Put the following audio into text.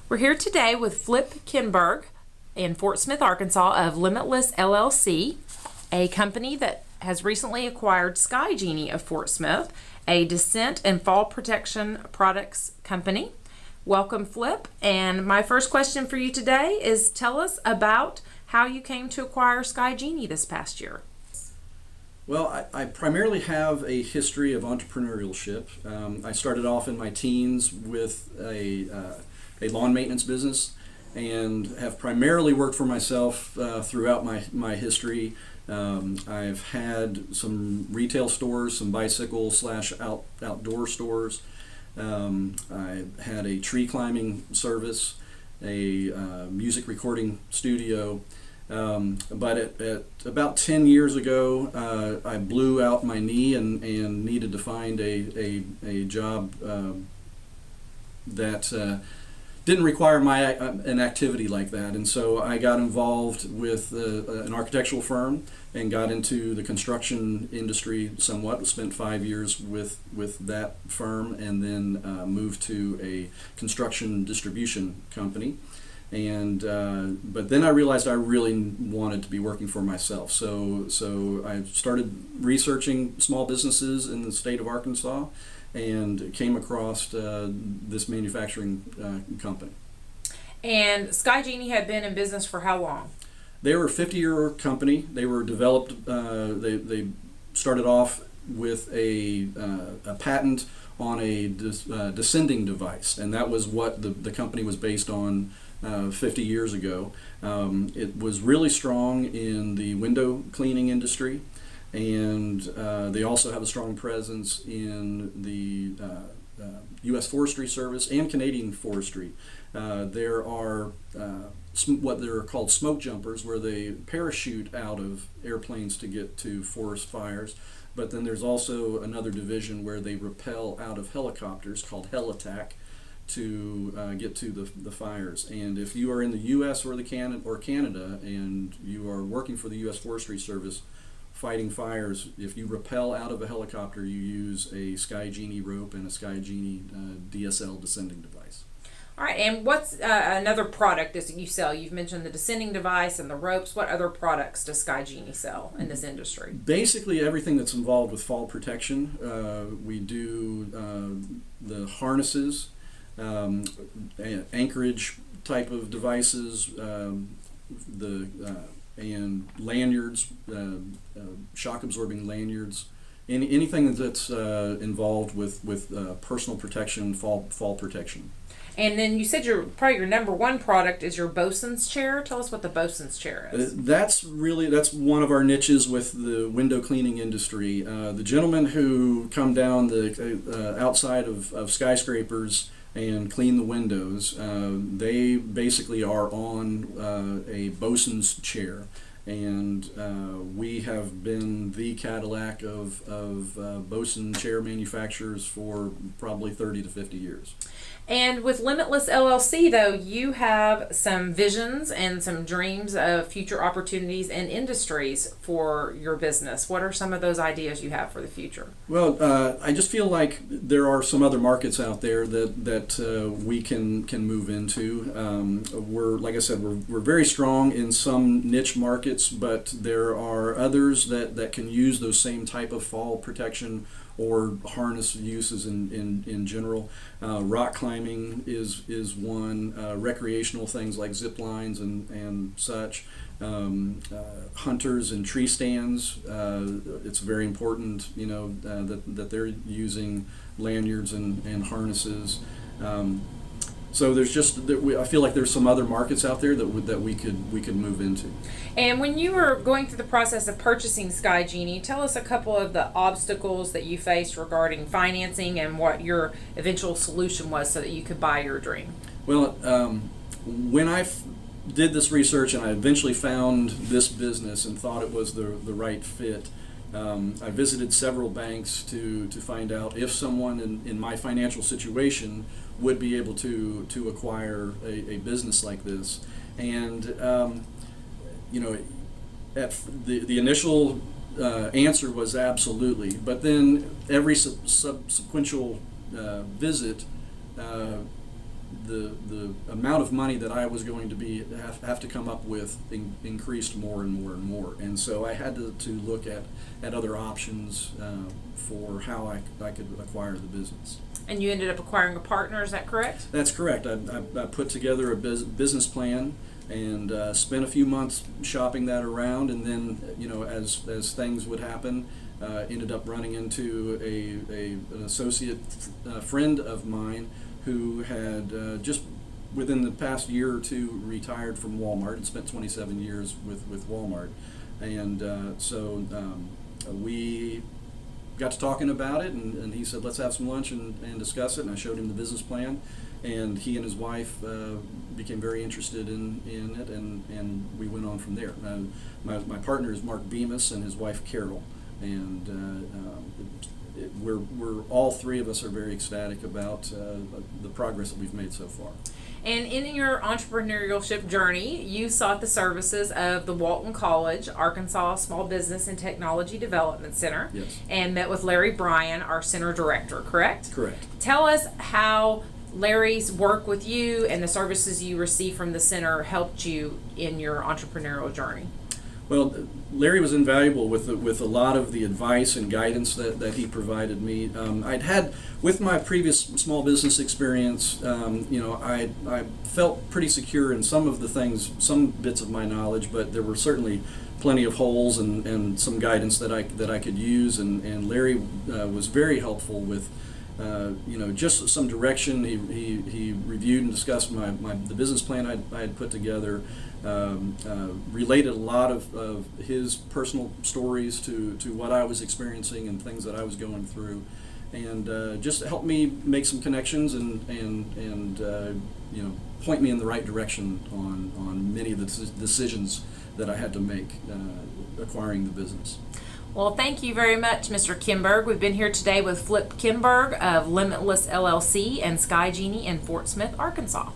We're here today with Flip Kindberg in Fort Smith, Arkansas of Limitless LLC, a company that has recently acquired Sky Genie of Fort Smith, a descent and fall protection products company. Welcome, Flip. And my first question for you today is tell us about how you came to acquire Sky Genie this past year. Well, I primarily have a history of entrepreneurship. I started off in my teens with a lawn maintenance business and have primarily worked for myself throughout my history. I've had some retail stores, some bicycle / outdoor stores. I had a tree climbing service, a music recording studio. But at about 10 years ago, I blew out my knee and needed to find a job that didn't require an activity like that. And so I got involved with an architectural firm and got into the construction industry somewhat. Spent 5 years with that firm and then moved to a construction distribution company. And but then I realized I really wanted to be working for myself. So I started researching small businesses in the state of Arkansas and came across this manufacturing company. And Sky Genie had been in business for how long? They were a 50-year company. They were developed. They started off with a patent on a descending device, and that was what the company was based on 50 years ago. It was really strong in the window cleaning industry, and they also have a strong presence in the U.S. Forestry Service and Canadian Forestry. There are what they're called smoke jumpers, where they parachute out of airplanes to get to forest fires. But then there's also another division where they rappel out of helicopters called heli-tack to get to the fires. And if you are in the U.S. or Canada and you are working for the U.S. Forestry Service fighting fires, if you rappel out of a helicopter, you use a Sky Genie rope and a Sky Genie DSL descending device. All right, and what's another product that you sell? You've mentioned the descending device and the ropes. What other products does Sky Genie sell in this industry? Basically everything that's involved with fall protection. We do the harnesses, anchorage type of devices, and lanyards, shock absorbing lanyards, anything that's involved with personal protection, fall protection. And then you said probably your number one product is your bosun's chair. Tell us what the bosun's chair is. That's one of our niches with the window cleaning industry. The gentlemen who come down the outside of skyscrapers and clean the windows, they basically are on a bosun's chair. And we have been the Cadillac of bosun chair manufacturers for probably 30 to 50 years. And with Limitless LLC, though, you have some visions and some dreams of future opportunities and industries for your business. What are some of those ideas you have for the future? Well, I just feel like there are some other markets out there that we can move into. Like I said, we're very strong in some niche markets, but there are others that can use those same type of fall protection or harness uses in general. Rock climbing is one. Recreational things like zip lines and such. Hunters and tree stands. It's very important, that they're using lanyards and harnesses. So I feel like there's some other markets out there that we could move into. And when you were going through the process of purchasing Sky Genie, tell us a couple of the obstacles that you faced regarding financing and what your eventual solution was so that you could buy your dream. Well, when I did this research and I eventually found this business and thought it was the right fit, I visited several banks to find out if someone in my financial situation would be able to acquire a business like this. And at the initial answer was absolutely, but then every subsequent visit the amount of money that I was going to have to come up with increased more and more and more, and so I had to look at other options for how I could acquire the business. And you ended up acquiring a partner, is that correct? That's correct. I put together a business plan and spent a few months shopping that around, and then as things would happen, ended up running into an associate friend of mine who had just within the past year or two retired from Walmart and spent 27 years with Walmart, and so we got to talking about it, and he said, let's have some lunch and discuss it, and I showed him the business plan, and he and his wife became very interested in it, and we went on from there. My partner is Mark Bemis and his wife Carol, and we're all three of us are very ecstatic about the progress that we've made so far. And in your entrepreneurship journey, you sought the services of the Walton College, Arkansas Small Business and Technology Development Center, Yes. and met with Larry Bryan, our center director, correct? Correct. Tell us how Larry's work with you and the services you received from the center helped you in your entrepreneurial journey. Well, Larry was invaluable with a lot of the advice and guidance that he provided me. I'd had, with my previous small business experience, I felt pretty secure in some of the things, some bits of my knowledge, but there were certainly plenty of holes and some guidance that I could use. And Larry was very helpful with just some direction. He reviewed and discussed the business plan I had put together. Related a lot of his personal stories to what I was experiencing and things that I was going through, and just helped me make some connections and point me in the right direction on many of the decisions that I had to make acquiring the business. Well, thank you very much, Mr. Kindberg. We've been here today with Flip Kindberg of Limitless LLC and Sky Genie in Fort Smith, Arkansas.